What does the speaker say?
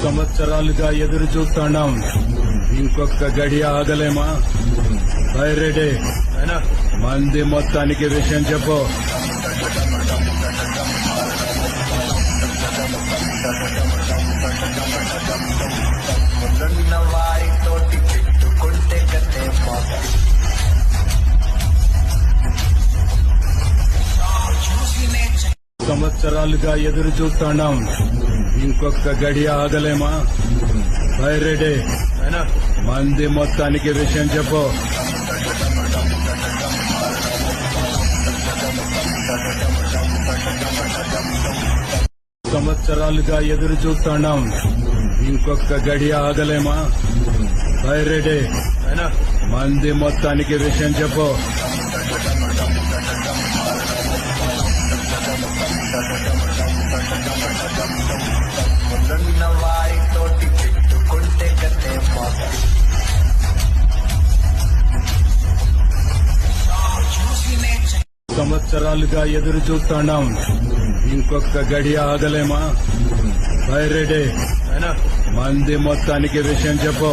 సంవత్సరాలుగా ఎదురు చూస్తున్నాం. ఇంకొక గడియ ఆగలేమా? రెడీ మంది మొత్తానికి విషయం చెప్పు. ముందున్న వారితోటి పెట్టుకుంటే కదే సంవత్సరాలుగా ఎదురు చూస్తున్నాం. ఇంకొక గడియ ఆగలేమా? రెడీ మంది మొత్తానికి విషయం చెప్పు. సంవత్సరాలుగా ఎదురు చూస్తున్నాం. ఇంకొక గడియ ఆగలేమా? రెడీ మంది మొత్తానికి విషయం చెప్పు. ముందున్న వారితోటి పెట్టుకుంటే కదే సంవత్సరాలుగా ఎదురు చూస్తున్నాం. ఇంకొక గడియ ఆగలేమా? రెడీ మంది మొత్తానికి విషయం చెప్పు.